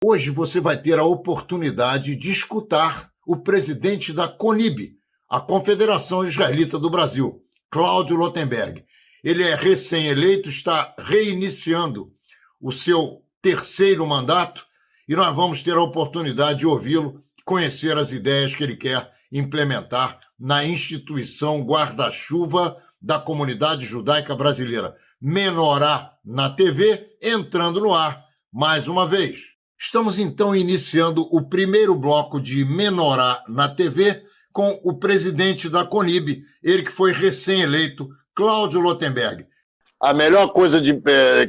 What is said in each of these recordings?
Hoje você vai ter a oportunidade de escutar o presidente da CONIB, a Confederação Israelita do Brasil, Cláudio Lotenberg. Ele é recém-eleito, está reiniciando o seu terceiro mandato e nós vamos ter a oportunidade de ouvi-lo, conhecer as ideias que ele quer implementar na instituição guarda-chuva da comunidade judaica brasileira. Menorá na TV, entrando no ar mais uma vez. Estamos então iniciando o primeiro bloco de Menorá na TV com o presidente da CONIB, ele que foi recém-eleito, Cláudio Lotenberg. A melhor coisa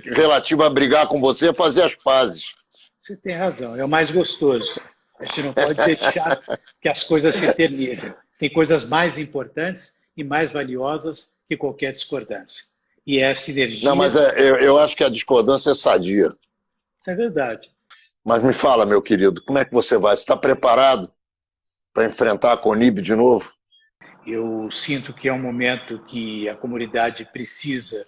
relativa a brigar com você é fazer as pazes. Você tem razão, é o mais gostoso. A gente não pode deixar que as coisas se eternizem. Tem coisas mais importantes e mais valiosas que qualquer discordância. E é a sinergia... Não, mas eu acho que a discordância é sadia. É verdade. Mas me fala, meu querido, como é que você vai? Você está preparado para enfrentar a CONIB de novo? Eu sinto que é um momento que a comunidade precisa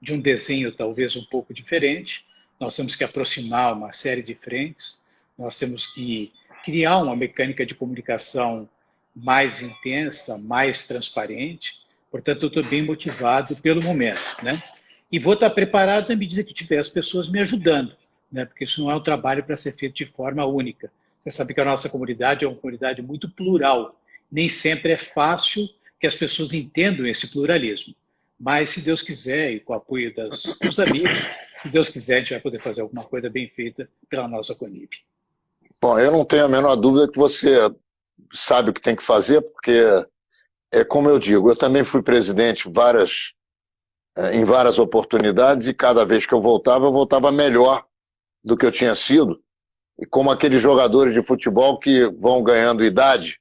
de um desenho talvez um pouco diferente. Nós temos que aproximar uma série de frentes, nós temos que criar uma mecânica de comunicação mais intensa, mais transparente. Portanto, eu estou bem motivado pelo momento, né? E vou estar preparado na medida que tiver as pessoas me ajudando, né? Porque isso não é um trabalho para ser feito de forma única. Você sabe que a nossa comunidade é uma comunidade muito plural. Nem sempre é fácil que as pessoas entendam esse pluralismo. Mas, se Deus quiser, e com o apoio dos amigos, se Deus quiser, a gente vai poder fazer alguma coisa bem feita pela nossa CONIB. Bom, eu não tenho a menor dúvida que você sabe o que tem que fazer, porque, como eu digo, eu também fui presidente em várias oportunidades e cada vez que eu voltava melhor do que eu tinha sido, e como aqueles jogadores de futebol que vão ganhando idade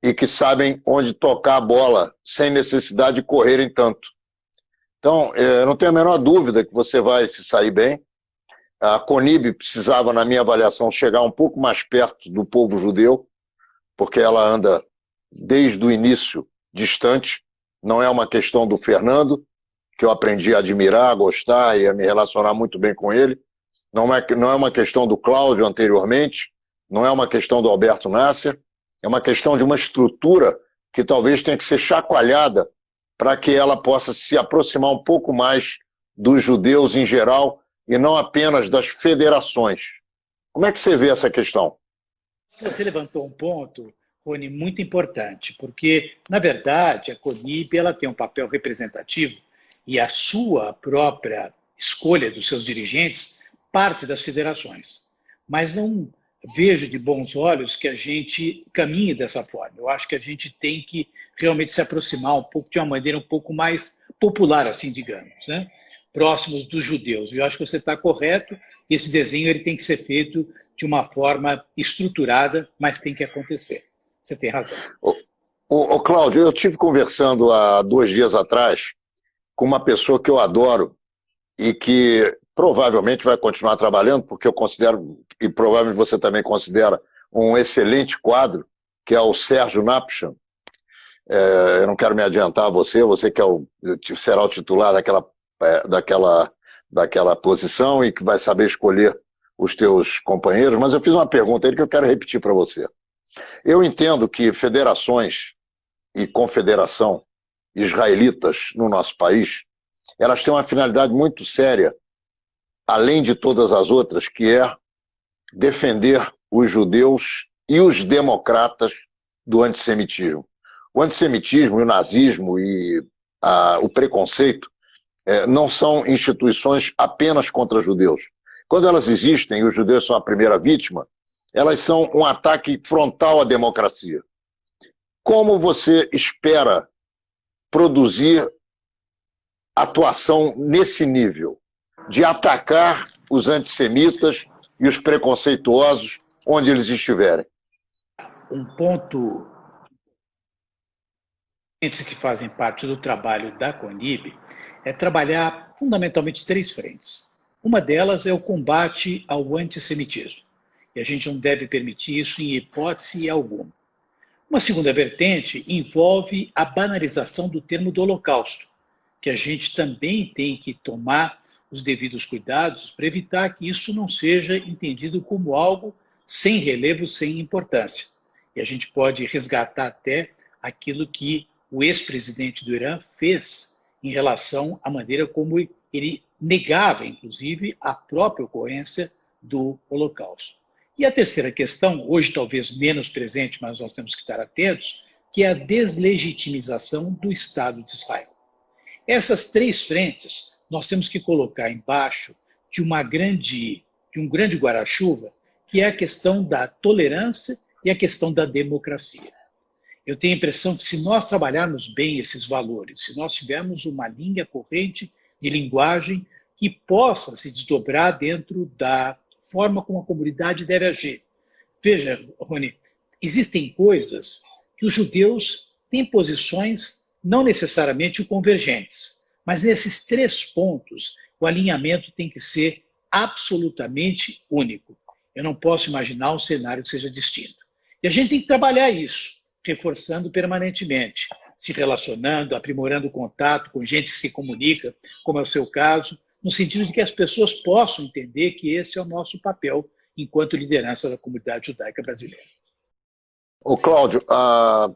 e que sabem onde tocar a bola sem necessidade de correrem tanto. Então, eu não tenho a menor dúvida que você vai se sair bem. A CONIB precisava, na minha avaliação, chegar um pouco mais perto do povo judeu, porque ela anda desde o início distante. Não é uma questão do Fernando, que eu aprendi a admirar, a gostar e a me relacionar muito bem com ele. Não é uma questão do Cláudio anteriormente, não é uma questão do Alberto Nasser, é uma questão de uma estrutura que talvez tenha que ser chacoalhada para que ela possa se aproximar um pouco mais dos judeus em geral e não apenas das federações. Como é que você vê essa questão? Você levantou um ponto, Rony, muito importante, porque, na verdade, a CONIB ela tem um papel representativo e a sua própria escolha dos seus dirigentes parte das federações. Mas não vejo de bons olhos que a gente caminhe dessa forma. Eu acho que a gente tem que realmente se aproximar um pouco de uma maneira um pouco mais popular, assim, digamos, né? Próximos dos judeus. Eu acho que você está correto e esse desenho ele tem que ser feito de uma forma estruturada, mas tem que acontecer. Você tem razão. Cláudio, eu estive conversando há 2 dias atrás com uma pessoa que eu adoro e que provavelmente vai continuar trabalhando, porque eu considero, e provavelmente você também considera, um excelente quadro, que é o Sérgio Napchan. Eu não quero me adiantar a você que será o titular daquela posição e que vai saber escolher os teus companheiros, mas eu fiz uma pergunta aí que eu quero repetir para você. Eu entendo que federações e confederação israelitas no nosso país, elas têm uma finalidade muito séria, além de todas as outras, que é defender os judeus e os democratas do antissemitismo. O antissemitismo, o nazismo e o preconceito não são instituições apenas contra judeus. Quando elas existem e os judeus são a primeira vítima, elas são um ataque frontal à democracia. Como você espera produzir atuação nesse nível, de atacar os antissemitas e os preconceituosos onde eles estiverem? Um ponto que fazem parte do trabalho da CONIB é trabalhar fundamentalmente 3 frentes. Uma delas é o combate ao antissemitismo. E a gente não deve permitir isso em hipótese alguma. Uma segunda vertente envolve a banalização do termo do Holocausto, que a gente também tem que tomar os devidos cuidados para evitar que isso não seja entendido como algo sem relevo, sem importância. E a gente pode resgatar até aquilo que o ex-presidente do Irã fez em relação à maneira como ele negava, inclusive, a própria ocorrência do Holocausto. E a terceira questão, hoje talvez menos presente, mas nós temos que estar atentos, que é a deslegitimização do Estado de Israel. Essas três frentes nós temos que colocar embaixo de um grande guarda-chuva, que é a questão da tolerância e a questão da democracia. Eu tenho a impressão que se nós trabalharmos bem esses valores, se nós tivermos uma linha corrente de linguagem que possa se desdobrar dentro da forma como a comunidade deve agir. Veja, Rony, existem coisas que os judeus têm posições não necessariamente convergentes, mas nesses três pontos o alinhamento tem que ser absolutamente único. Eu não posso imaginar um cenário que seja distinto. E a gente tem que trabalhar isso, reforçando permanentemente, se relacionando, aprimorando o contato com gente que se comunica, como é o seu caso, no sentido de que as pessoas possam entender que esse é o nosso papel enquanto liderança da comunidade judaica brasileira. Ô Cláudio, há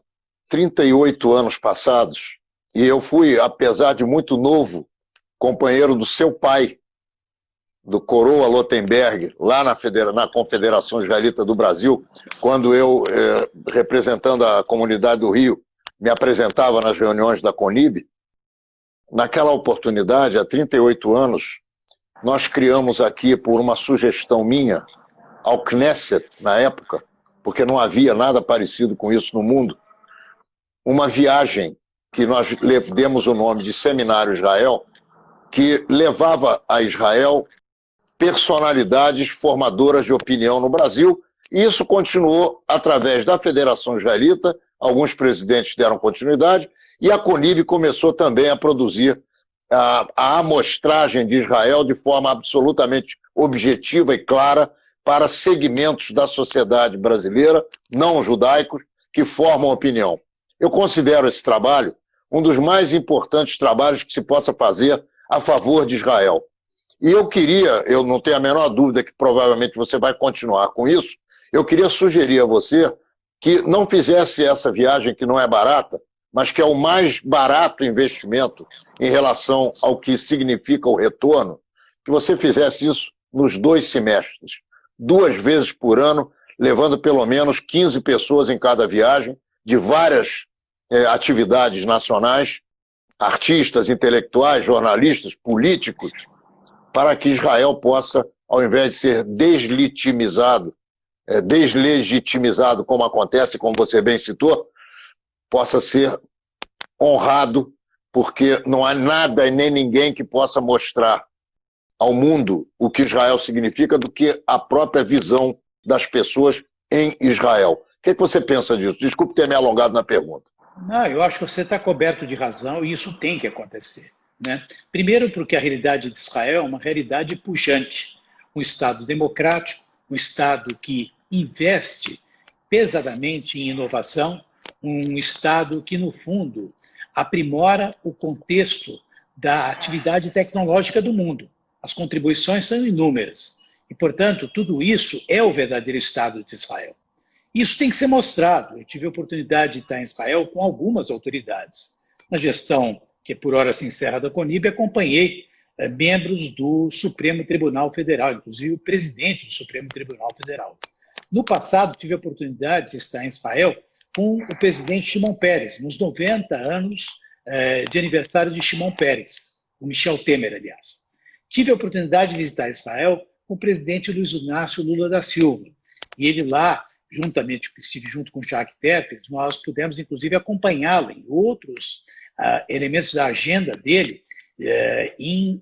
38 anos passados, e eu fui, apesar de muito novo, companheiro do seu pai, do Coroa Lotenberg, lá na Confederação Israelita do Brasil, quando eu, representando a comunidade do Rio, me apresentava nas reuniões da CONIB. Naquela oportunidade, há 38 anos, nós criamos aqui, por uma sugestão minha, ao Knesset, na época, porque não havia nada parecido com isso no mundo, uma viagem que nós demos o nome de Seminário Israel, que levava a Israel personalidades formadoras de opinião no Brasil, e isso continuou através da Federação Israelita, alguns presidentes deram continuidade, e a CONIB começou também a produzir a amostragem de Israel de forma absolutamente objetiva e clara para segmentos da sociedade brasileira, não judaicos, que formam opinião. Eu considero esse trabalho um dos mais importantes trabalhos que se possa fazer a favor de Israel. E eu não tenho a menor dúvida que provavelmente você vai continuar com isso, eu queria sugerir a você que não fizesse essa viagem, que não é barata, mas que é o mais barato investimento em relação ao que significa o retorno, que você fizesse isso nos 2 semestres, 2 vezes por ano, levando pelo menos 15 pessoas em cada viagem, de várias atividades nacionais, artistas, intelectuais, jornalistas, políticos, para que Israel possa, ao invés de ser deslegitimizado como acontece, como você bem citou, possa ser honrado, porque não há nada e nem ninguém que possa mostrar ao mundo o que Israel significa do que a própria visão das pessoas em Israel. O que você pensa disso? Desculpe ter me alongado na pergunta. Não, eu acho que você está coberto de razão e isso tem que acontecer, né? Primeiro porque a realidade de Israel é uma realidade pujante, um Estado democrático, um Estado que investe pesadamente em inovação, um Estado que, no fundo, aprimora o contexto da atividade tecnológica do mundo. As contribuições são inúmeras e, portanto, tudo isso é o verdadeiro Estado de Israel. Isso tem que ser mostrado. Eu tive a oportunidade de estar em Israel com algumas autoridades. Na gestão, que por hora se encerra da CONIB, acompanhei membros do Supremo Tribunal Federal, inclusive o presidente do Supremo Tribunal Federal. No passado, tive a oportunidade de estar em Israel com o presidente Shimon Peres, nos 90 anos de aniversário de Shimon Peres, o Michel Temer, aliás. Tive a oportunidade de visitar Israel com o presidente Luiz Inácio Lula da Silva. E ele lá, estive junto com o Jacques Terpes, nós pudemos, inclusive, acompanhá-lo em outros elementos da agenda dele, em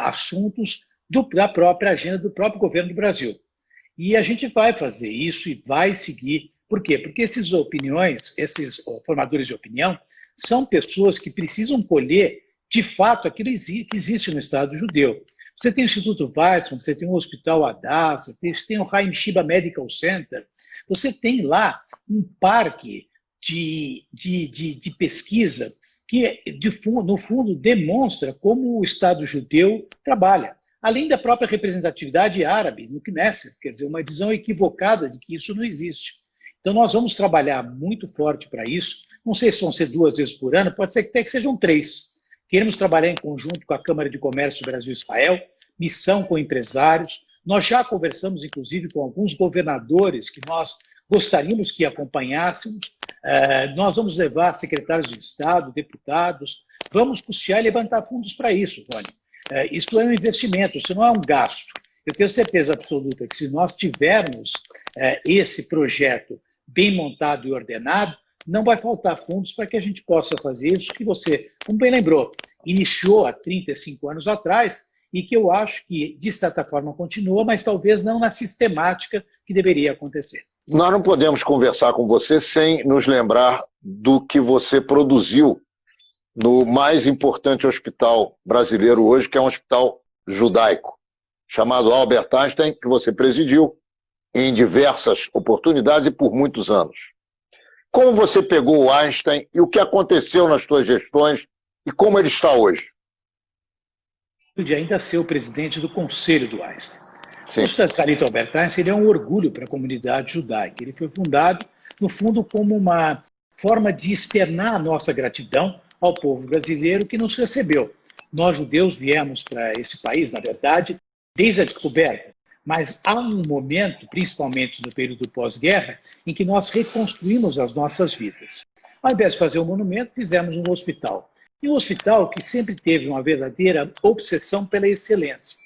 assuntos da própria agenda do próprio governo do Brasil. E a gente vai fazer isso e vai seguir. Por quê? Porque esses formadores de opinião, são pessoas que precisam colher, de fato, aquilo que existe no Estado judeu. Você tem o Instituto Weizmann, você tem o Hospital Hadassah, você tem o Haim Shiba Medical Center, você tem lá um parque de pesquisa que, no fundo, demonstra como o Estado judeu trabalha. além da própria representatividade árabe no Knesset, quer dizer, uma visão equivocada de que isso não existe. Então, nós vamos trabalhar muito forte para isso. Não sei se vão ser 2 vezes por ano, pode ser que até que sejam 3. Queremos trabalhar em conjunto com a Câmara de Comércio Brasil-Israel, missão com empresários. Nós já conversamos, inclusive, com alguns governadores que nós gostaríamos que acompanhássemos. Nós vamos levar secretários de Estado, deputados, vamos custear e levantar fundos para isso, Rony. Isso é um investimento, isso não é um gasto. Eu tenho certeza absoluta que se nós tivermos esse projeto bem montado e ordenado, não vai faltar fundos para que a gente possa fazer isso que você, como bem lembrou, iniciou há 35 anos atrás e que eu acho que, de certa forma, continua, mas talvez não na sistemática que deveria acontecer. Nós não podemos conversar com você sem nos lembrar do que você produziu no mais importante hospital brasileiro hoje, que é um hospital judaico, chamado Albert Einstein, que você presidiu em diversas oportunidades e por muitos anos. Como você pegou o Einstein e o que aconteceu nas suas gestões e como ele está hoje? De ainda ser o presidente do Conselho do Einstein. Sim. O Hospital Israelita Albert Einstein ele é um orgulho para a comunidade judaica. Ele foi fundado, no fundo, como uma forma de externar a nossa gratidão ao povo brasileiro que nos recebeu. Nós, judeus, viemos para esse país, na verdade, desde a descoberta. Mas há um momento, principalmente no período pós-guerra, em que nós reconstruímos as nossas vidas. Ao invés de fazer um monumento, fizemos um hospital. E um hospital que sempre teve uma verdadeira obsessão pela excelência.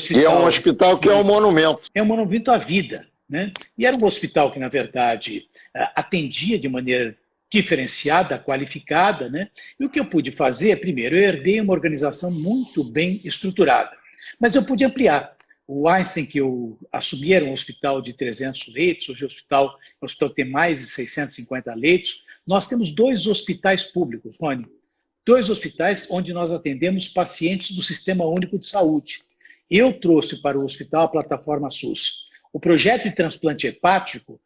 E é um hospital que é um monumento. É um monumento à vida, né? E era um hospital que, na verdade, atendia de maneira diferenciada, qualificada, né? E o que eu pude fazer, primeiro, eu herdei uma organização muito bem estruturada. Mas eu pude ampliar. O Einstein, que eu assumi, era um hospital de 300 leitos, hoje o hospital tem mais de 650 leitos. Nós temos 2 hospitais públicos, Rony. 2 hospitais onde nós atendemos pacientes do Sistema Único de Saúde. Eu trouxe para o hospital a plataforma SUS. O projeto de transplante hepático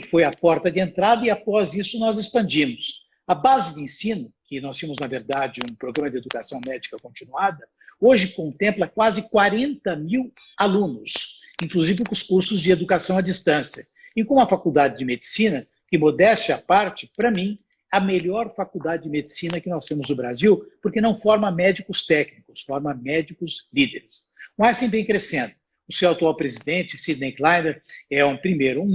foi a porta de entrada e após isso nós expandimos. A base de ensino, que nós tínhamos na verdade um programa de educação médica continuada, hoje contempla quase 40 mil alunos, inclusive com os cursos de educação à distância. E com a faculdade de medicina, que modéstia à parte, para mim, a melhor faculdade de medicina que nós temos no Brasil, porque não forma médicos técnicos, forma médicos líderes. O Einstein vem crescendo. O seu atual presidente, Sidney Kleiner, é um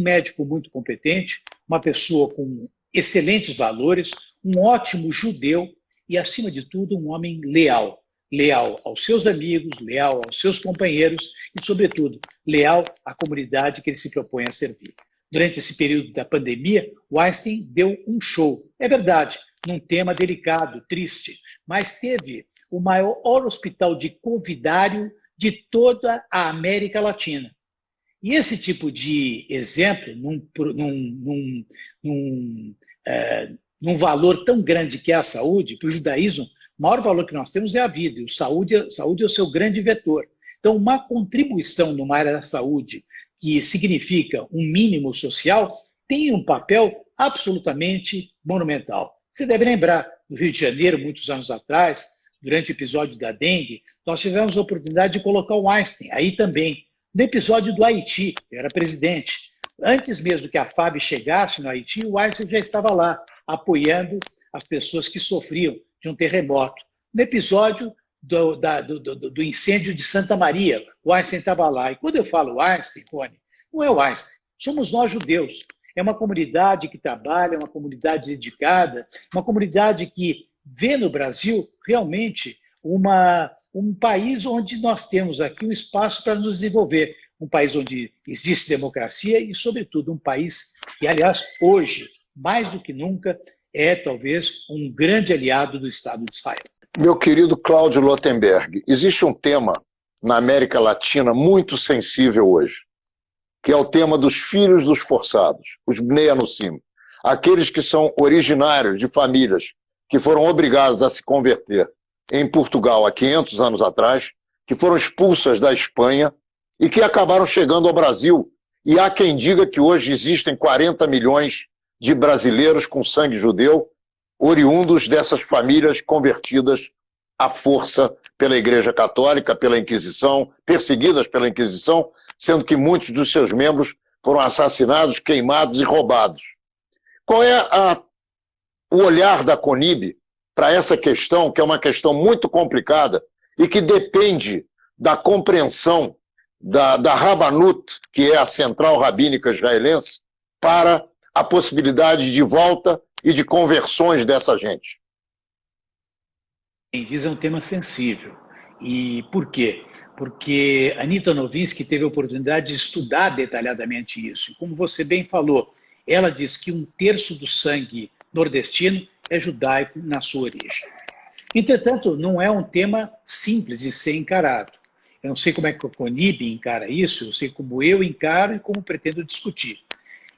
médico muito competente, uma pessoa com excelentes valores, um ótimo judeu e, acima de tudo, um homem leal. Leal aos seus amigos, leal aos seus companheiros e, sobretudo, leal à comunidade que ele se propõe a servir. Durante esse período da pandemia, o Einstein deu um show. É verdade, num tema delicado, triste, mas teve o maior hospital de covidário de toda a América Latina. E esse tipo de exemplo, num valor tão grande que é a saúde, para o judaísmo, o maior valor que nós temos é a vida, e saúde é o seu grande vetor. Então, uma contribuição numa área da saúde que significa um mínimo social, tem um papel absolutamente monumental. Você deve lembrar, no Rio de Janeiro, muitos anos atrás, durante o episódio da dengue, nós tivemos a oportunidade de colocar o Einstein aí também. No episódio do Haiti, eu era presidente. Antes mesmo que a FAB chegasse no Haiti, o Einstein já estava lá, apoiando as pessoas que sofriam de um terremoto. No episódio do incêndio de Santa Maria, o Einstein estava lá. E quando eu falo Einstein, Rony, não é o Einstein, somos nós judeus. É uma comunidade que trabalha, é uma comunidade dedicada, uma comunidade que vê no Brasil realmente um país onde nós temos aqui um espaço para nos desenvolver. Um país onde existe democracia e, sobretudo, um país que, aliás, hoje, mais do que nunca, é talvez um grande aliado do Estado de Israel. Meu querido Cláudio Lotenberg, existe um tema na América Latina muito sensível hoje, que é o tema dos filhos dos forçados, os Bnei Anusim, aqueles que são originários de famílias que foram obrigadas a se converter em Portugal há 500 anos atrás, que foram expulsas da Espanha e que acabaram chegando ao Brasil. E há quem diga que hoje existem 40 milhões de brasileiros com sangue judeu, oriundos dessas famílias convertidas à força pela Igreja Católica, pela Inquisição, perseguidas pela Inquisição, sendo que muitos dos seus membros foram assassinados, queimados e roubados. Qual é o olhar da CONIB para essa questão, que é uma questão muito complicada e que depende da compreensão da Rabanut, que é a Central Rabínica Israelense, para a possibilidade de volta e de conversões dessa gente? Diz é um tema sensível. E por quê? Porque a Anita Novinsky teve a oportunidade de estudar detalhadamente isso. E como você bem falou, ela diz que 1/3 do sangue nordestino é judaico na sua origem. Entretanto, não é um tema simples de ser encarado. Eu não sei como é que o CONIB encara isso, eu sei como eu encaro e como pretendo discutir.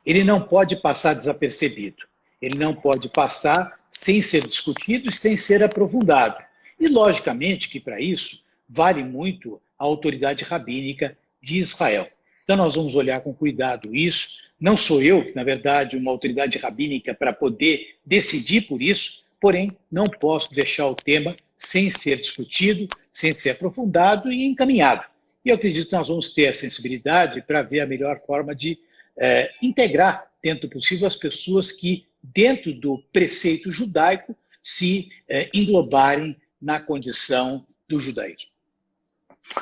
Ele não pode passar desapercebido. Ele não pode passar sem ser discutido e sem ser aprofundado. E, logicamente, que para isso vale muito a autoridade rabínica de Israel. Então, nós vamos olhar com cuidado isso. Não sou eu, na verdade, uma autoridade rabínica para poder decidir por isso, porém, não posso deixar o tema sem ser discutido, sem ser aprofundado e encaminhado. E eu acredito que nós vamos ter a sensibilidade para ver a melhor forma de integrar, dentro do possível, as pessoas que, dentro do preceito judaico, se englobarem na condição do judaísmo.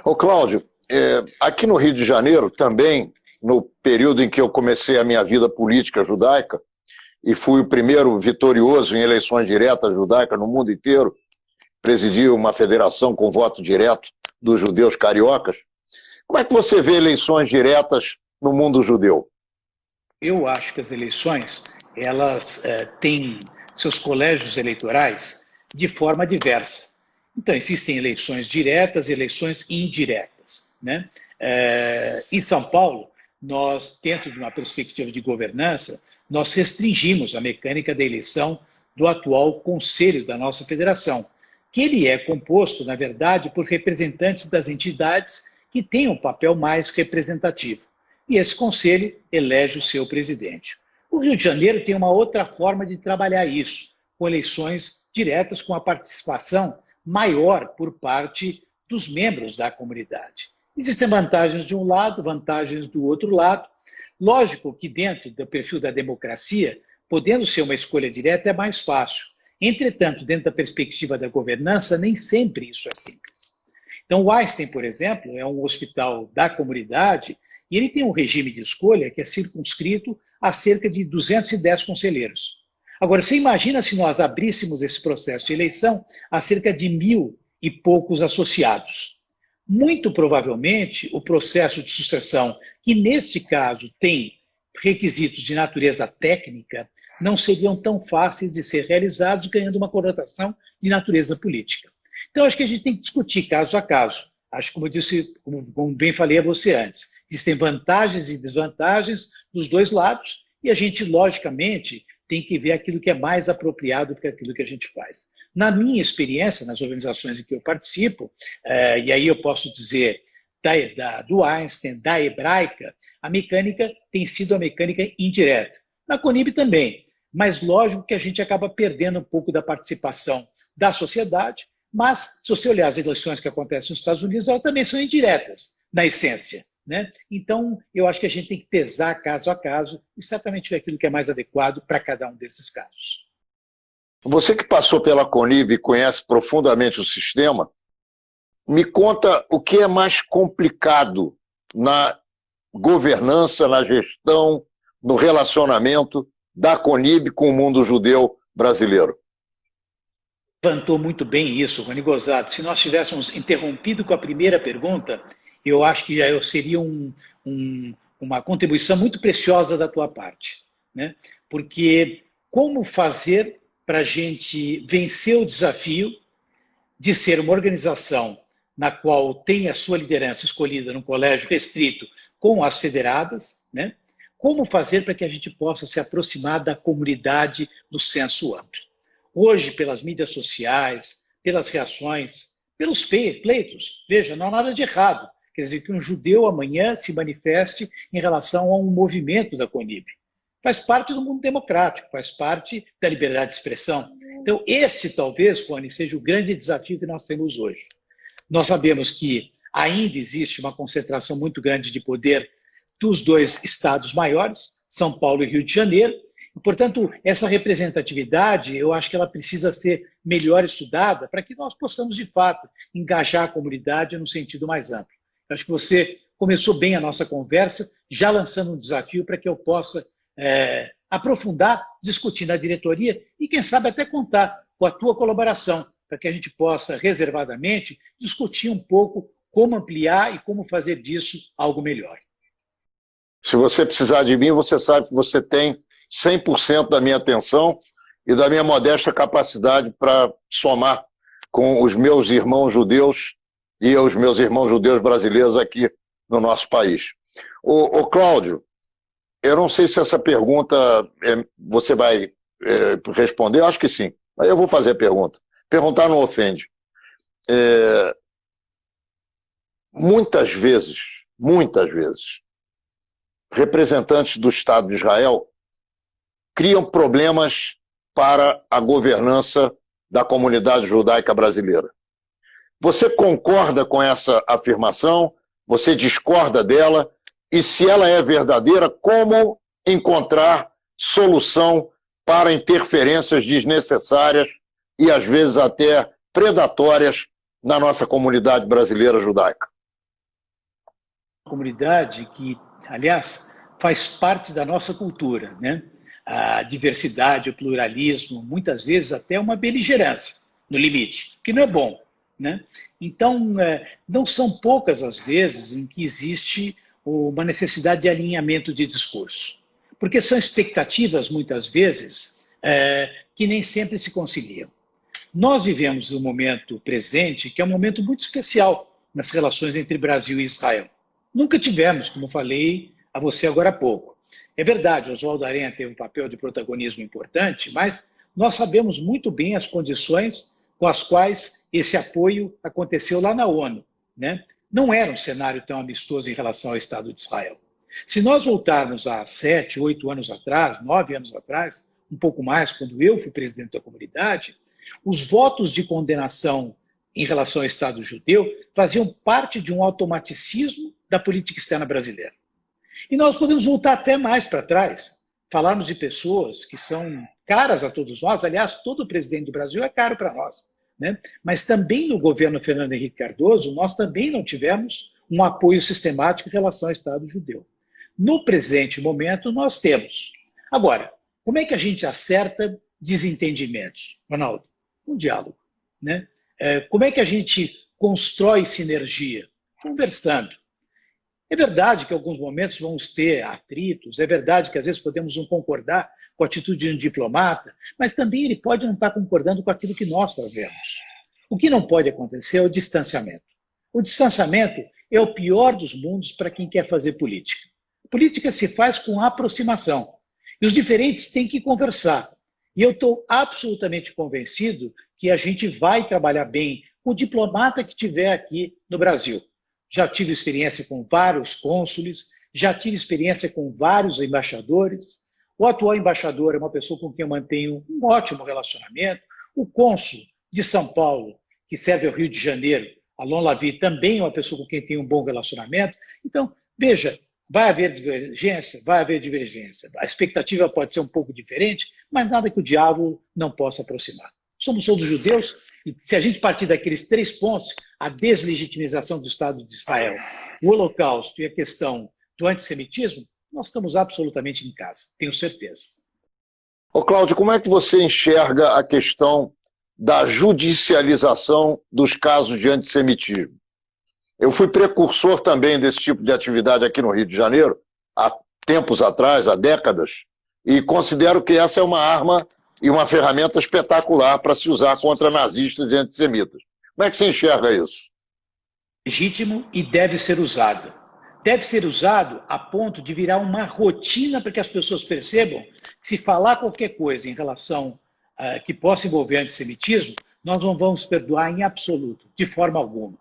Ô Cláudio, aqui no Rio de Janeiro, também, no período em que eu comecei a minha vida política judaica, e fui o primeiro vitorioso em eleições diretas judaicas no mundo inteiro, presidi uma federação com voto direto dos judeus cariocas. Como é que você vê eleições diretas no mundo judeu? Eu acho que as eleições, elas têm seus colégios eleitorais de forma diversa. Então, existem eleições diretas e eleições indiretas, né? Em São Paulo, nós, dentro de uma perspectiva de governança, nós restringimos a mecânica da eleição do atual conselho da nossa federação, que ele é composto, na verdade, por representantes das entidades que têm um papel mais representativo. E esse conselho elege o seu presidente. O Rio de Janeiro tem uma outra forma de trabalhar isso, com eleições diretas, com a participação maior por parte dos membros da comunidade. Existem vantagens de um lado, vantagens do outro lado. Lógico que dentro do perfil da democracia, podendo ser uma escolha direta, é mais fácil. Entretanto, dentro da perspectiva da governança, nem sempre isso é simples. Então, o Einstein, por exemplo, é um hospital da comunidade e ele tem um regime de escolha que é circunscrito a cerca de 210 conselheiros. Agora, você imagina se nós abríssemos esse processo de eleição a cerca de 1.000 e poucos associados. Muito provavelmente, o processo de sucessão, que nesse caso tem requisitos de natureza técnica, não seriam tão fáceis de ser realizados, ganhando uma conotação de natureza política. Então, acho que a gente tem que discutir caso a caso. Acho, como eu disse, como bem falei a você antes, existem vantagens e desvantagens dos dois lados, e a gente, logicamente, tem que ver aquilo que é mais apropriado para aquilo que a gente faz. Na minha experiência, nas organizações em que eu participo, e aí eu posso dizer do Einstein, da Hebraica, a mecânica tem sido a mecânica indireta. Na CONIB também, mas lógico que a gente acaba perdendo um pouco da participação da sociedade, mas se você olhar as eleições que acontecem nos Estados Unidos, elas também são indiretas, na essência, né? Então, eu acho que a gente tem que pesar caso a caso e certamente ver aquilo que é mais adequado para cada um desses casos. Você que passou pela CONIB e conhece profundamente o sistema, me conta o que é mais complicado na governança, na gestão, no relacionamento da CONIB com o mundo judeu brasileiro. Levantou muito bem isso, Rony Gozado. Se nós tivéssemos interrompido com a primeira pergunta, eu acho que já seria uma contribuição muito preciosa da tua parte, né? Porque como fazer para a gente vencer o desafio de ser uma organização na qual tem a sua liderança escolhida num colégio restrito com as federadas, né? Como fazer para que a gente possa se aproximar da comunidade do senso amplo? Hoje, pelas mídias sociais, pelas reações, pelos pleitos, veja, não há nada de errado. Quer dizer, que um judeu amanhã se manifeste em relação a um movimento da CONIB. Faz parte do mundo democrático, faz parte da liberdade de expressão. Então, esse talvez, Rony, seja o grande desafio que nós temos hoje. Nós sabemos que ainda existe uma concentração muito grande de poder dos dois estados maiores, São Paulo e Rio de Janeiro. E, portanto, essa representatividade, eu acho que ela precisa ser melhor estudada para que nós possamos, de fato, engajar a comunidade no sentido mais amplo. Eu acho que você começou bem a nossa conversa, já lançando um desafio para que eu possa aprofundar, discutir na diretoria e, quem sabe, até contar com a tua colaboração, para que a gente possa, reservadamente, discutir um pouco como ampliar e como fazer disso algo melhor. Se você precisar de mim, você sabe que você tem 100% da minha atenção e da minha modesta capacidade para somar com os meus irmãos judeus e os meus irmãos judeus brasileiros aqui no nosso país. Ô Cláudio, eu não sei se essa pergunta você vai responder, eu acho que sim, mas eu vou fazer a pergunta. Perguntar não ofende. Muitas vezes, representantes do Estado de Israel criam problemas para a governança da comunidade judaica brasileira. Você concorda com essa afirmação? Você discorda dela? E se ela é verdadeira, como encontrar solução para interferências desnecessárias e às vezes até predatórias na nossa comunidade brasileira judaica? Comunidade que, aliás, faz parte da nossa cultura, né? A diversidade, o pluralismo, muitas vezes até uma beligerância, no limite, que não é bom, né? Então, não são poucas as vezes em que existe uma necessidade de alinhamento de discurso, porque são expectativas, muitas vezes, que nem sempre se conciliam. Nós vivemos um momento presente que é um momento muito especial nas relações entre Brasil e Israel. Nunca tivemos, como falei a você agora há pouco. É verdade, Oswaldo Aranha teve um papel de protagonismo importante, mas nós sabemos muito bem as condições com as quais esse apoio aconteceu lá na ONU, né? Não era um cenário tão amistoso em relação ao Estado de Israel. Se nós voltarmos a 7, 8 anos atrás, 9 anos atrás, um pouco mais, quando eu fui presidente da comunidade, os votos de condenação em relação ao Estado judeu faziam parte de um automaticismo da política externa brasileira. E nós podemos voltar até mais para trás, falarmos de pessoas que são caras a todos nós, aliás, todo presidente do Brasil é caro para nós, né? Mas também no governo Fernando Henrique Cardoso, nós também não tivemos um apoio sistemático em relação ao Estado judeu. No presente momento, nós temos. Agora, como é que a gente acerta desentendimentos, Ronaldo? Um diálogo, né? Como é que a gente constrói sinergia? Conversando. É verdade que em alguns momentos vamos ter atritos, é verdade que às vezes podemos não concordar com a atitude de um diplomata, mas também ele pode não estar concordando com aquilo que nós fazemos. O que não pode acontecer é o distanciamento. O distanciamento é o pior dos mundos para quem quer fazer política. Política se faz com aproximação. E os diferentes têm que conversar. E eu estou absolutamente convencido que a gente vai trabalhar bem com o diplomata que tiver aqui no Brasil. Já tive experiência com vários cônsules, já tive experiência com vários embaixadores. O atual embaixador é uma pessoa com quem eu mantenho um ótimo relacionamento. O cônsul de São Paulo, que serve ao Rio de Janeiro, Alon Lavi, também é uma pessoa com quem tenho um bom relacionamento. Então, veja, vai haver divergência? Vai haver divergência. A expectativa pode ser um pouco diferente, mas nada que o diálogo não possa aproximar. Somos todos judeus, e se a gente partir daqueles 3 pontos, a deslegitimização do Estado de Israel, o Holocausto e a questão do antissemitismo, nós estamos absolutamente em casa, tenho certeza. Ô Cláudio, como é que você enxerga a questão da judicialização dos casos de antissemitismo? Eu fui precursor também desse tipo de atividade aqui no Rio de Janeiro, há tempos atrás, há décadas, e considero que essa é uma arma e uma ferramenta espetacular para se usar contra nazistas e antissemitas. Como é que você enxerga isso? Legítimo e deve ser usado. Deve ser usado a ponto de virar uma rotina para que as pessoas percebam que se falar qualquer coisa em relação que possa envolver antissemitismo, nós não vamos perdoar em absoluto, de forma alguma.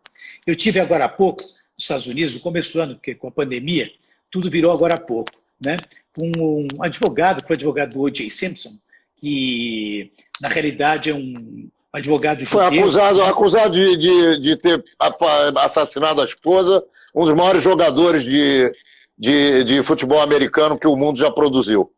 Eu tive agora há pouco, nos Estados Unidos, no começo do ano, porque com a pandemia, tudo virou agora há pouco, né? Com um advogado, que foi advogado do O.J. Simpson, que na realidade é um advogado Foi judeu. acusado de ter assassinado a esposa, um dos maiores jogadores de futebol americano que o mundo já produziu.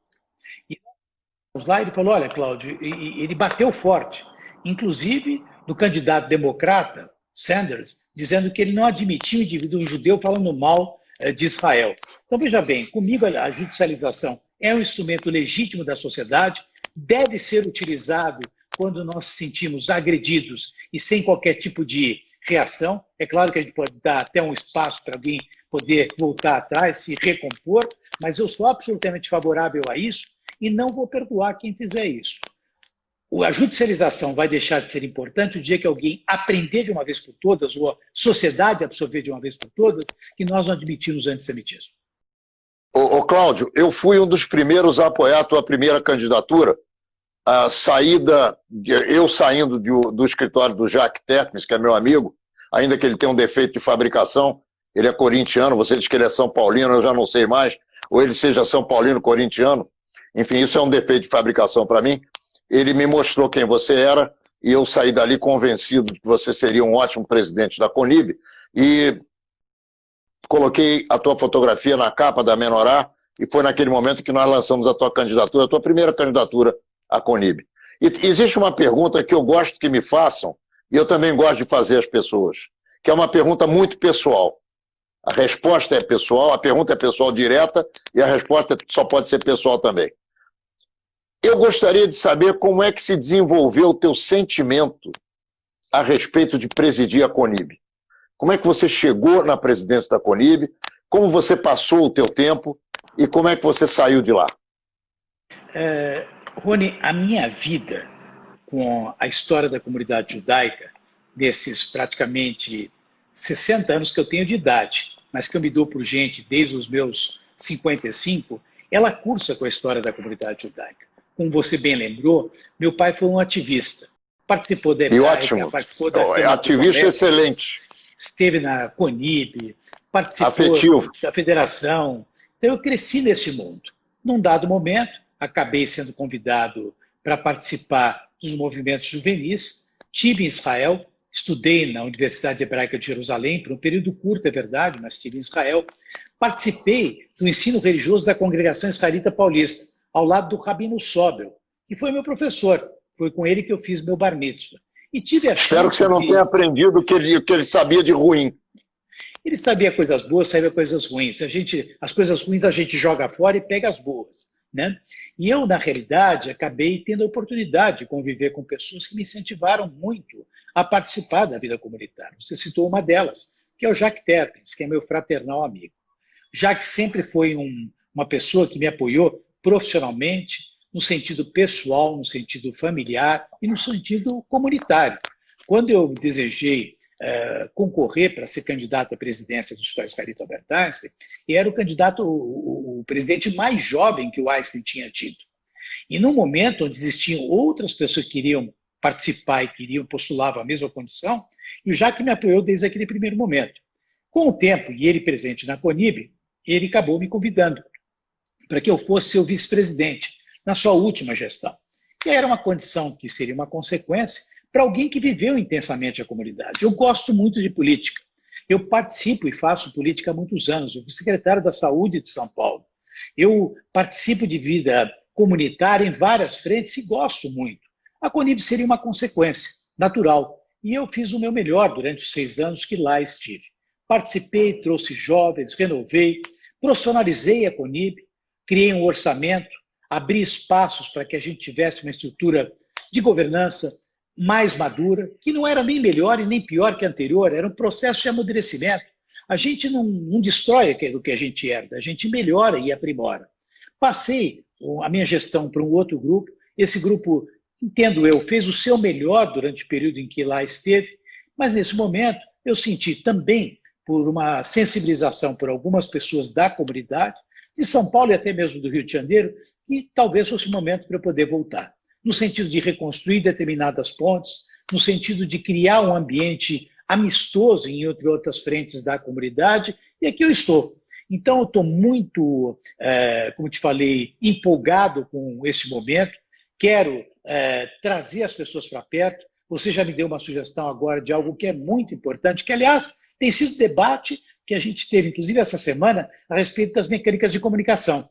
Lá ele falou, olha, Cláudio, ele bateu forte, inclusive do candidato democrata, Sanders, dizendo que ele não admitia um judeu falando mal de Israel. Então, veja bem, comigo a judicialização é um instrumento legítimo da sociedade, deve ser utilizado quando nós nos sentimos agredidos e sem qualquer tipo de reação. É claro que a gente pode dar até um espaço para alguém poder voltar atrás, se recompor, mas eu sou absolutamente favorável a isso e não vou perdoar quem fizer isso. A judicialização vai deixar de ser importante o dia que alguém aprender de uma vez por todas, ou a sociedade absorver de uma vez por todas, que nós não admitimos antissemitismo. Ô Cláudio, eu fui um dos primeiros a apoiar a tua primeira candidatura, eu saindo do escritório do Jacques Termes, que é meu amigo, ainda que ele tenha um defeito de fabricação, ele é corintiano, você diz que ele é São Paulino, eu já não sei mais, ou ele seja São Paulino corintiano, enfim, isso é um defeito de fabricação para mim. Ele me mostrou quem você era e eu saí dali convencido de que você seria um ótimo presidente da CONIB e coloquei a tua fotografia na capa da Menorá e foi naquele momento que nós lançamos a tua candidatura, a tua primeira candidatura à CONIB. E existe uma pergunta que eu gosto que me façam e eu também gosto de fazer às pessoas, que é uma pergunta muito pessoal. A resposta é pessoal, a pergunta é pessoal direta e a resposta só pode ser pessoal também. Eu gostaria de saber como é que se desenvolveu o teu sentimento a respeito de presidir a CONIB. Como é que você chegou na presidência da CONIB, como você passou o teu tempo e como é que você saiu de lá? Rony, a minha vida com a história da comunidade judaica, desses praticamente 60 anos que eu tenho de idade, mas que eu me dou por gente desde os meus 55, ela cursa com a história da comunidade judaica. Como você bem lembrou, meu pai foi um ativista. Participou da Hebraica, participou da ativista excelente. Esteve na CONIB, participou da federação. Então eu cresci nesse mundo. Num dado momento, acabei sendo convidado para participar dos movimentos juvenis. Estive em Israel, estudei na Universidade Hebraica de Jerusalém, por um período curto, é verdade, mas estive em Israel. Participei do ensino religioso da Congregação Israelita Paulista, ao lado do Rabino Sobel, que foi meu professor. Foi com ele que eu fiz meu bar mitzvah. E tive a chance. Espero que você não tenha aprendido o que ele sabia de ruim. Ele sabia coisas boas, sabia coisas ruins. As coisas ruins a gente joga fora e pega as boas, né? E eu, na realidade, acabei tendo a oportunidade de conviver com pessoas que me incentivaram muito a participar da vida comunitária. Você citou uma delas, que é o Jacques Terpens, que é meu fraternal amigo. Jacques sempre foi uma pessoa que me apoiou profissionalmente, no sentido pessoal, no sentido familiar e no sentido comunitário. Quando eu desejei concorrer para ser candidato à presidência do Instituto Israelita Albert Einstein, e era o candidato, o presidente mais jovem que o Einstein tinha tido. E num momento onde existiam outras pessoas que queriam participar e postulavam a mesma condição, e o Jacques me apoiou desde aquele primeiro momento. Com o tempo, e ele presente na CONIB, ele acabou me convidando para que eu fosse seu vice-presidente na sua última gestão. E era uma condição que seria uma consequência para alguém que viveu intensamente a comunidade. Eu gosto muito de política. Eu participo e faço política há muitos anos. Eu fui secretário da Saúde de São Paulo. Eu participo de vida comunitária em várias frentes e gosto muito. A CONIB seria uma consequência natural. E eu fiz o meu melhor durante os 6 anos que lá estive. Participei, trouxe jovens, renovei, profissionalizei a CONIB, criei um orçamento, abri espaços para que a gente tivesse uma estrutura de governança mais madura, que não era nem melhor e nem pior que a anterior, era um processo de amadurecimento. A gente não destrói aquilo que a gente herda, a gente melhora e aprimora. Passei a minha gestão para um outro grupo, esse grupo, entendo eu, fez o seu melhor durante o período em que lá esteve, mas nesse momento eu senti também, por uma sensibilização por algumas pessoas da comunidade, de São Paulo e até mesmo do Rio de Janeiro, que talvez fosse o momento para eu poder voltar. No sentido de reconstruir determinadas pontes, no sentido de criar um ambiente amistoso em outras frentes da comunidade, e aqui eu estou. Então, eu estou muito, como te falei, empolgado com esse momento, quero trazer as pessoas para perto, você já me deu uma sugestão agora de algo que é muito importante, que, aliás, tem sido debate que a gente teve, inclusive, essa semana, a respeito das mecânicas de comunicação.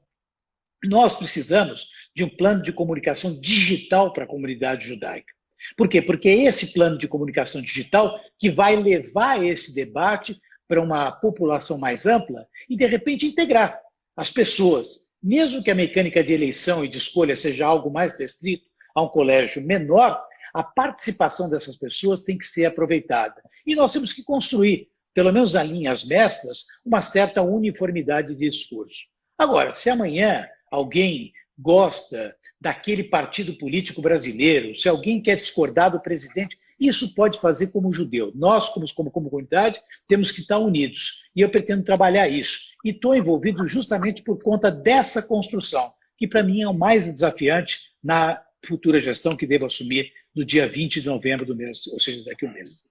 Nós precisamos de um plano de comunicação digital para a comunidade judaica. Por quê? Porque é esse plano de comunicação digital que vai levar esse debate para uma população mais ampla e, de repente, integrar as pessoas. Mesmo que a mecânica de eleição e de escolha seja algo mais restrito a um colégio menor, a participação dessas pessoas tem que ser aproveitada. E nós temos que construir, pelo menos nas linhas mestras, uma certa uniformidade de discurso. Agora, se amanhã alguém gosta daquele partido político brasileiro, se alguém quer discordar do presidente, isso pode fazer como judeu. Nós, como comunidade, temos que estar unidos. E eu pretendo trabalhar isso. E estou envolvido justamente por conta dessa construção, que para mim é o mais desafiante na futura gestão que devo assumir no dia 20 de novembro do mês, ou seja, daqui a um mês.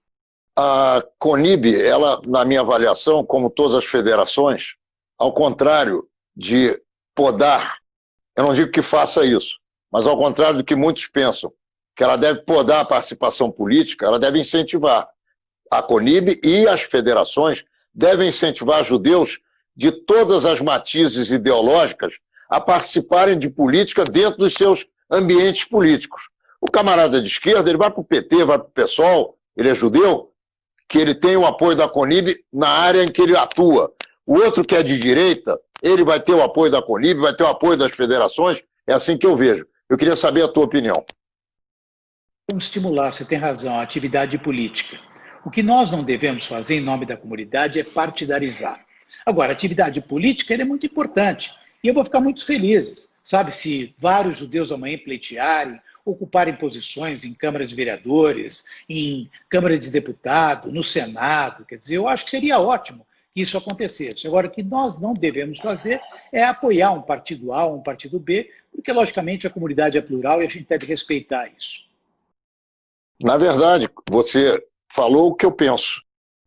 A CONIB, ela, na minha avaliação, como todas as federações, ao contrário de podar, eu não digo que faça isso, mas ao contrário do que muitos pensam, que ela deve podar a participação política, ela deve incentivar. A CONIB e as federações devem incentivar judeus de todas as matizes ideológicas a participarem de política dentro dos seus ambientes políticos. O camarada de esquerda, ele vai para o PT, vai para o PSOL, ele é judeu, que ele tem o apoio da CONIB na área em que ele atua. O outro que é de direita, ele vai ter o apoio da CONIB, vai ter o apoio das federações, é assim que eu vejo. Eu queria saber a tua opinião. Vamos estimular, você tem razão, a atividade política. O que nós não devemos fazer em nome da comunidade é partidarizar. Agora, a atividade política é muito importante e eu vou ficar muito feliz, sabe, se vários judeus amanhã pleitearem, ocuparem posições em câmaras de vereadores, em Câmara de Deputados, no Senado, quer dizer, eu acho que seria ótimo que isso acontecesse. Agora, o que nós não devemos fazer é apoiar um partido A ou um partido B, porque, logicamente, a comunidade é plural e a gente deve respeitar isso. Na verdade, você falou o que eu penso.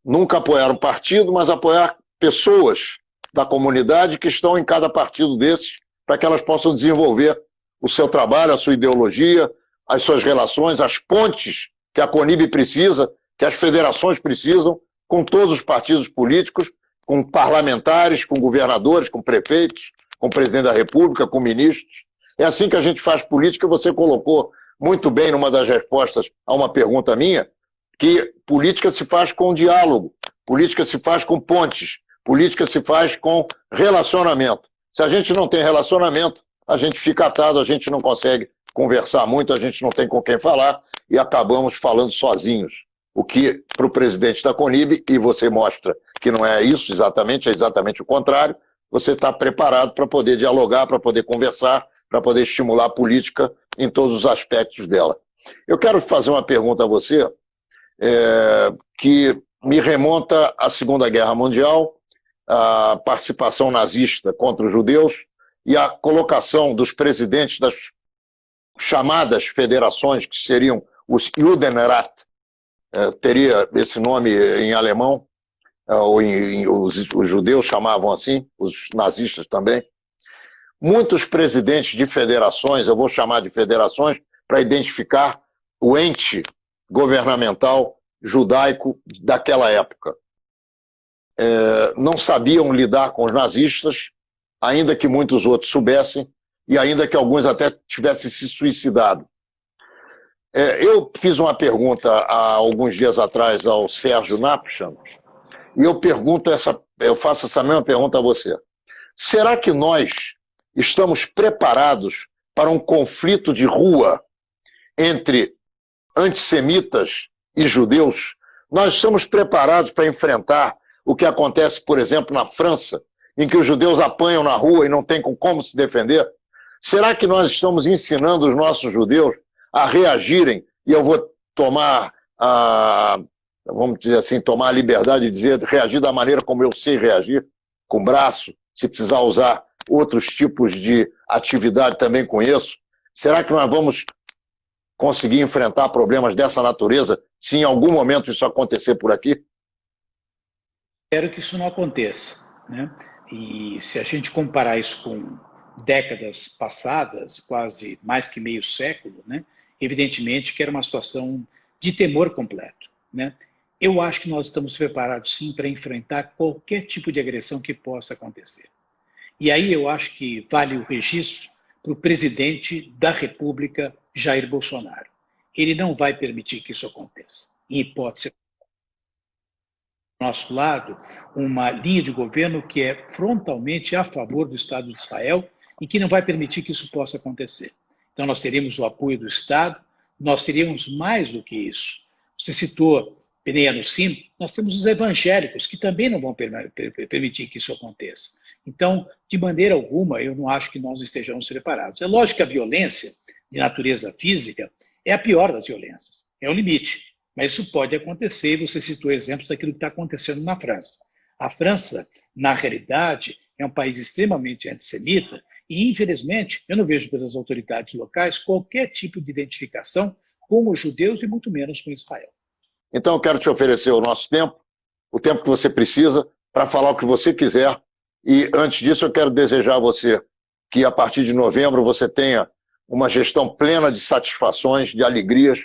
Nunca apoiar um partido, mas apoiar pessoas da comunidade que estão em cada partido desses, para que elas possam desenvolver o seu trabalho, a sua ideologia, as suas relações, as pontes que a CONIB precisa, que as federações precisam, com todos os partidos políticos, com parlamentares, com governadores, com prefeitos, com presidente da República, com ministros. É assim que a gente faz política. Você colocou muito bem numa das respostas a uma pergunta minha, que política se faz com diálogo, política se faz com pontes, política se faz com relacionamento. Se a gente não tem relacionamento, a gente fica atado, a gente não consegue conversar muito, a gente não tem com quem falar e acabamos falando sozinhos. O que, para o presidente da CONIB, e você mostra que não é isso exatamente, é exatamente o contrário, você está preparado para poder dialogar, para poder conversar, para poder estimular a política em todos os aspectos dela. Eu quero fazer uma pergunta a você, que me remonta à Segunda Guerra Mundial, a participação nazista contra os judeus e a colocação dos presidentes das chamadas federações, que seriam os Judenrat, teria esse nome em alemão, ou os judeus chamavam assim, os nazistas também. Muitos presidentes de federações, eu vou chamar de federações, para identificar o ente governamental judaico daquela época. Não sabiam lidar com os nazistas, ainda que muitos outros soubessem, e ainda que alguns até tivessem se suicidado. Eu fiz uma pergunta há alguns dias atrás ao Sérgio Napchan, e eu faço essa mesma pergunta a você. Será que nós estamos preparados para um conflito de rua entre antissemitas e judeus? Nós estamos preparados para enfrentar o que acontece, por exemplo, na França, em que os judeus apanham na rua e não têm como se defender? Será que nós estamos ensinando os nossos judeus a reagirem? E eu vou tomar vamos dizer assim, tomar a liberdade de dizer, reagir da maneira como eu sei reagir, com o braço, se precisar usar outros tipos de atividade também conheço. Será que nós vamos conseguir enfrentar problemas dessa natureza se em algum momento isso acontecer por aqui? Espero que isso não aconteça, né? E se a gente comparar isso com décadas passadas, quase mais que meio século, né? Evidentemente que era uma situação de temor completo, né? Eu acho que nós estamos preparados, sim, para enfrentar qualquer tipo de agressão que possa acontecer. E aí eu acho que vale o registro para o presidente da República, Jair Bolsonaro. Ele não vai permitir que isso aconteça, em hipótese. Do nosso lado, uma linha de governo que é frontalmente a favor do Estado de Israel e que não vai permitir que isso possa acontecer. Então, nós teremos o apoio do Estado, nós teríamos mais do que isso. Você citou Peneia no Sim, nós temos os evangélicos que também não vão permitir que isso aconteça. Então, de maneira alguma, eu não acho que nós estejamos preparados. É lógico que a violência de natureza física é a pior das violências, é o limite. Mas isso pode acontecer, e você citou exemplos daquilo que está acontecendo na França. A França, na realidade, é um país extremamente antissemita e, infelizmente, eu não vejo pelas autoridades locais qualquer tipo de identificação com os judeus e muito menos com Israel. Então, eu quero te oferecer o nosso tempo, o tempo que você precisa, para falar o que você quiser. E, antes disso, eu quero desejar a você que, a partir de novembro, você tenha uma gestão plena de satisfações, de alegrias,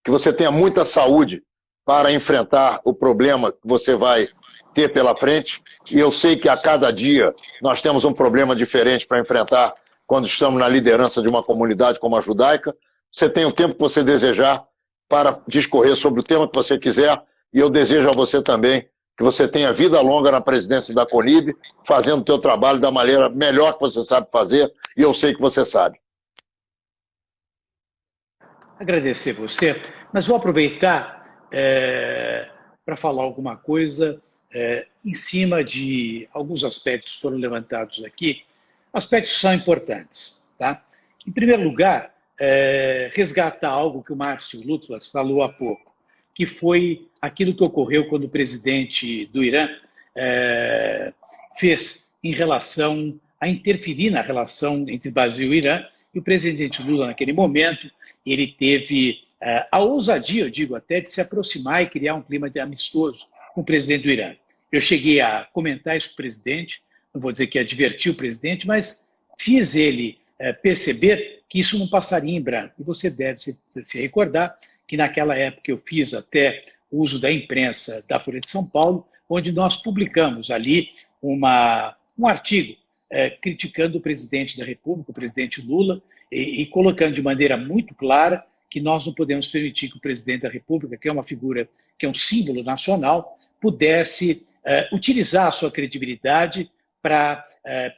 que você tenha muita saúde para enfrentar o problema que você vai ter pela frente. E eu sei que a cada dia nós temos um problema diferente para enfrentar quando estamos na liderança de uma comunidade como a judaica. Você tem o tempo que você desejar para discorrer sobre o tema que você quiser, e eu desejo a você também que você tenha vida longa na presidência da CONIB, fazendo o seu trabalho da maneira melhor que você sabe fazer, e eu sei que você sabe. Agradecer você, mas vou aproveitar para falar alguma coisa em cima de alguns aspectos que foram levantados aqui. Aspectos são importantes, tá? Em primeiro lugar, resgatar algo que o Márcio Lutflas falou há pouco, que foi aquilo que ocorreu quando o presidente do Irã fez em relação a interferir na relação entre Brasil e Irã. E o presidente Lula, naquele momento, ele teve a ousadia, eu digo até, de se aproximar e criar um clima de amistoso com o presidente do Irã. Eu cheguei a comentar isso com o presidente, não vou dizer que adverti o presidente, mas fiz ele perceber que isso não passaria em branco. E você deve se recordar que naquela época eu fiz até uso da imprensa da Folha de São Paulo, onde nós publicamos ali um artigo criticando o presidente da República, o presidente Lula, e colocando de maneira muito clara que nós não podemos permitir que o presidente da República, que é uma figura, que é um símbolo nacional, pudesse utilizar a sua credibilidade para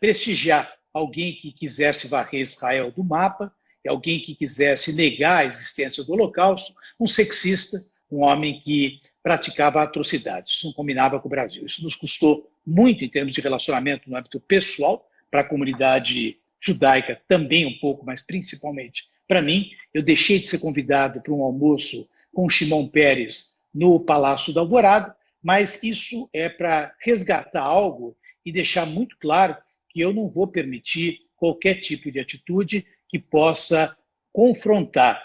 prestigiar alguém que quisesse varrer Israel do mapa, alguém que quisesse negar a existência do Holocausto, um sexista, um homem que praticava atrocidades. Isso não combinava com o Brasil. Isso nos custou muito em termos de relacionamento no âmbito pessoal, para a comunidade judaica também um pouco, mas principalmente para mim. Eu deixei de ser convidado para um almoço com o Shimon Peres no Palácio da Alvorada, mas isso é para resgatar algo e deixar muito claro que eu não vou permitir qualquer tipo de atitude que possa confrontar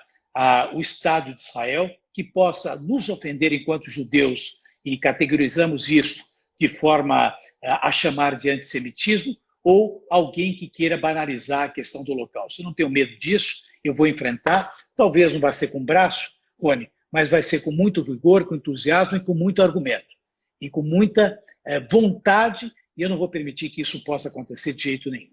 o Estado de Israel, que possa nos ofender enquanto judeus, e categorizamos isso de forma a chamar de antissemitismo, ou alguém que queira banalizar a questão do Holocausto. Eu não tenho medo disso, eu vou enfrentar, talvez não vai ser com braço, Rony, mas vai ser com muito vigor, com entusiasmo e com muito argumento, e com muita vontade, e eu não vou permitir que isso possa acontecer de jeito nenhum.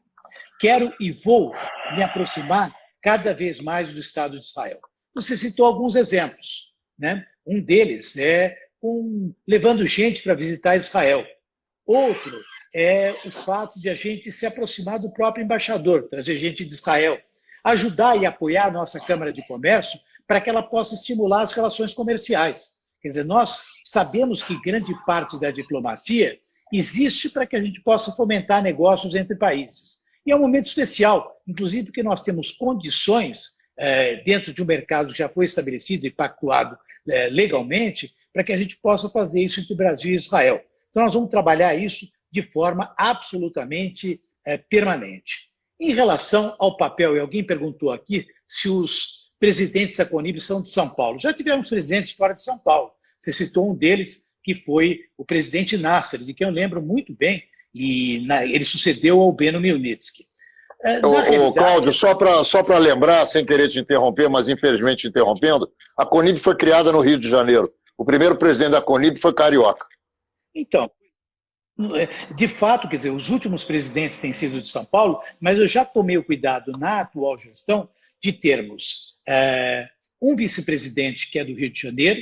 Quero e vou me aproximar cada vez mais do Estado de Israel. Você citou alguns exemplos, né? Um deles é levando gente para visitar Israel. Outro é o fato de a gente se aproximar do próprio embaixador, trazer gente de Israel, ajudar e apoiar a nossa Câmara de Comércio para que ela possa estimular as relações comerciais. Quer dizer, nós sabemos que grande parte da diplomacia existe para que a gente possa fomentar negócios entre países. E é um momento especial, inclusive porque nós temos condições dentro de um mercado que já foi estabelecido e pactuado legalmente, para que a gente possa fazer isso entre Brasil e Israel. Então, nós vamos trabalhar isso de forma absolutamente permanente. Em relação ao papel, e alguém perguntou aqui se os presidentes da CONIB são de São Paulo. Já tivemos presidentes fora de São Paulo. Você citou um deles, que foi o presidente Nasser, de quem eu lembro muito bem, e ele sucedeu ao Beno Milnitsky. Na realidade, Cláudio, só para lembrar, sem querer te interromper, mas infelizmente te interrompendo, a Conib foi criada no Rio de Janeiro. O primeiro presidente da Conib foi carioca. então, de fato, quer dizer, os últimos presidentes têm sido de São Paulo, mas eu já tomei o cuidado na atual gestão de termos um vice-presidente que é do Rio de Janeiro,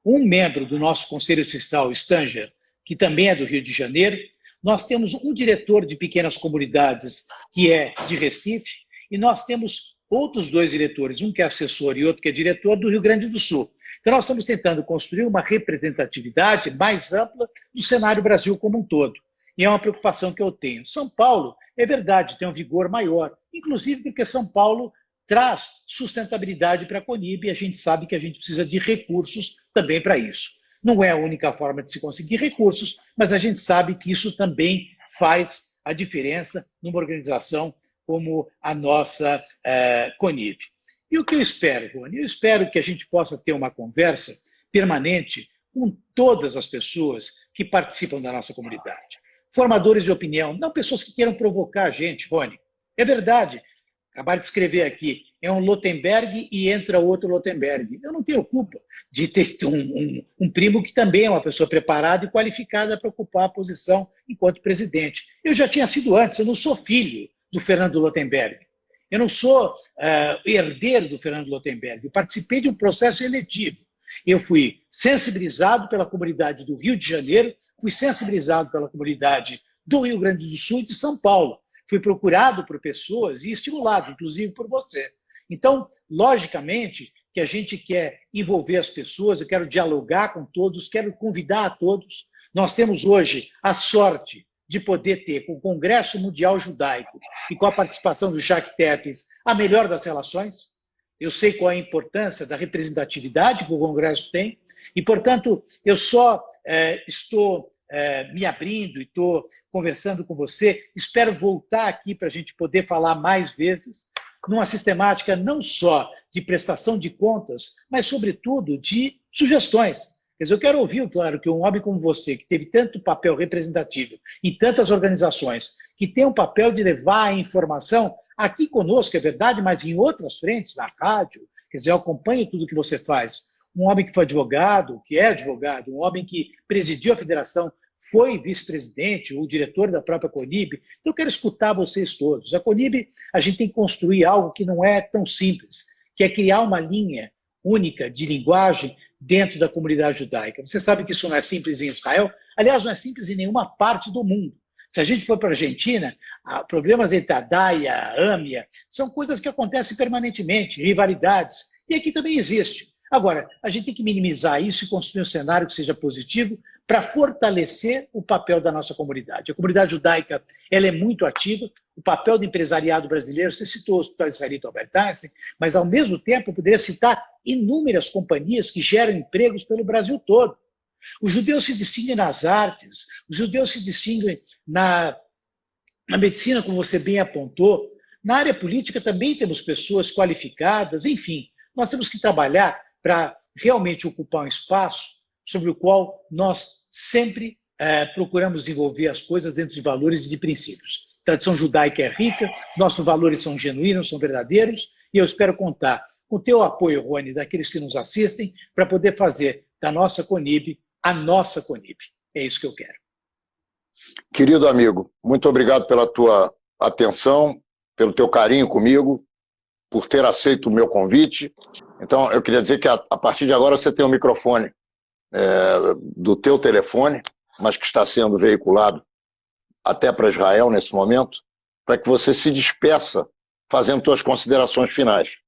um membro do nosso Conselho Fiscal, Stanger, que também é do Rio de Janeiro. Nós temos um diretor de pequenas comunidades que é de Recife, e nós temos outros 2 diretores, um que é assessor e outro que é diretor do Rio Grande do Sul. Então nós estamos tentando construir uma representatividade mais ampla do cenário Brasil como um todo. E é uma preocupação que eu tenho. São Paulo, é verdade, tem um vigor maior, inclusive porque São Paulo traz sustentabilidade para a Conib e a gente sabe que a gente precisa de recursos também para isso. Não é a única forma de se conseguir recursos, mas a gente sabe que isso também faz a diferença numa organização como a nossa Conib. E o que eu espero, Rony? Eu espero que a gente possa ter uma conversa permanente com todas as pessoas que participam da nossa comunidade. Formadores de opinião, não pessoas que queiram provocar a gente, Rony. É verdade. Acabaram de escrever aqui, é um Lotenberg e entra outro Lotenberg. Eu não tenho culpa de ter um primo que também é uma pessoa preparada e qualificada para ocupar a posição enquanto presidente. Eu já tinha sido antes, eu não sou filho do Fernando Lotenberg. Eu não sou herdeiro do Fernando Lotenberg. Eu participei de um processo eletivo. Eu fui sensibilizado pela comunidade do Rio de Janeiro, fui sensibilizado pela comunidade do Rio Grande do Sul e de São Paulo. Fui procurado por pessoas e estimulado, inclusive por você. Então, logicamente, que a gente quer envolver as pessoas, eu quero dialogar com todos, quero convidar a todos. Nós temos hoje a sorte de poder ter, com o Congresso Mundial Judaico e com a participação do Jacques Terpes, a melhor das relações. Eu sei qual é a importância da representatividade que o Congresso tem e, portanto, eu só estou me abrindo e estou conversando com você. Espero voltar aqui para a gente poder falar mais vezes, numa sistemática não só de prestação de contas, mas, sobretudo, de sugestões. Quer dizer, eu quero ouvir, claro, que um homem como você, que teve tanto papel representativo em tantas organizações, que tem um papel de levar a informação aqui conosco, é verdade, mas em outras frentes, na rádio, quer dizer, eu acompanho tudo que você faz. Um homem que foi advogado, que é advogado, um homem que presidiu a federação, foi vice-presidente ou diretor da própria Conib. Então, eu quero escutar vocês todos. A Conib, a gente tem que construir algo que não é tão simples, que é criar uma linha única de linguagem dentro da comunidade judaica. Você sabe que isso não é simples em Israel, aliás, não é simples em nenhuma parte do mundo. Se a gente for para a Argentina, problemas entre a DAI e a AMIA são coisas que acontecem permanentemente, rivalidades, e aqui também existe. Agora, a gente tem que minimizar isso e construir um cenário que seja positivo para fortalecer o papel da nossa comunidade. A comunidade judaica ela é muito ativa, o papel do empresariado brasileiro, você citou o Hospital Israelita Albert Einstein, mas ao mesmo tempo eu poderia citar inúmeras companhias que geram empregos pelo Brasil todo. Os judeus se distinguem nas artes, os judeus se distinguem na medicina, como você bem apontou. Na área política também temos pessoas qualificadas, enfim, nós temos que trabalhar para realmente ocupar um espaço sobre o qual nós sempre procuramos desenvolver as coisas dentro de valores e de princípios. A tradição judaica é rica, nossos valores são genuínos, são verdadeiros, e eu espero contar com o teu apoio, Rony, daqueles que nos assistem, para poder fazer da nossa Conib a nossa Conib. É isso que eu quero. Querido amigo, muito obrigado pela tua atenção, pelo teu carinho comigo, por ter aceito o meu convite. Então, eu queria dizer que a partir de agora você tem um microfone do teu telefone, mas que está sendo veiculado até para Israel nesse momento, para que você se despeça fazendo suas considerações finais.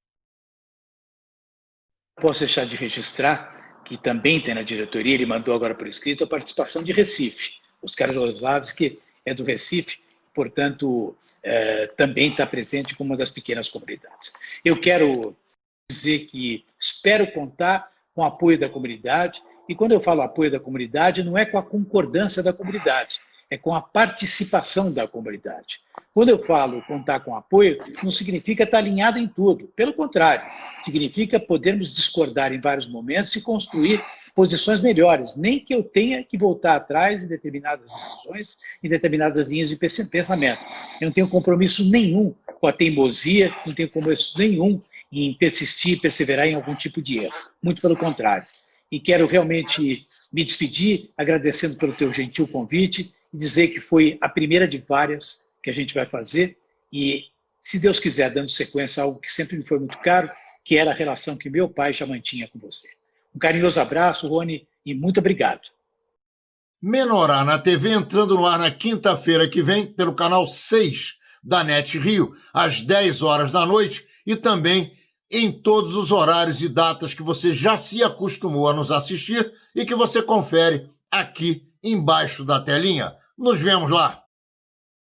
Posso deixar de registrar que também tem na diretoria, ele mandou agora por escrito, a participação de Recife. Oscar Joslavski é do Recife, portanto, também está presente como uma das pequenas comunidades. Eu quero dizer que espero contar com o apoio da comunidade, e quando eu falo apoio da comunidade, não é com a concordância da comunidade, é com a participação da comunidade. Quando eu falo contar com apoio, não significa estar alinhado em tudo. Pelo contrário, significa podermos discordar em vários momentos e construir posições melhores, nem que eu tenha que voltar atrás em determinadas decisões, em determinadas linhas de pensamento. Eu não tenho compromisso nenhum com a teimosia, não tenho compromisso nenhum em persistir, perseverar em algum tipo de erro. Muito pelo contrário. E quero realmente me despedir, agradecendo pelo teu gentil convite e dizer que foi a primeira de várias que a gente vai fazer e, se Deus quiser, dando sequência a algo que sempre me foi muito caro, que era a relação que meu pai já mantinha com você. Um carinhoso abraço, Rony, e muito obrigado. Menorá na TV entrando no ar na quinta-feira que vem pelo canal 6 da NET Rio, às 10 horas da noite e também em todos os horários e datas que você já se acostumou a nos assistir e que você confere aqui embaixo da telinha. Nos vemos lá!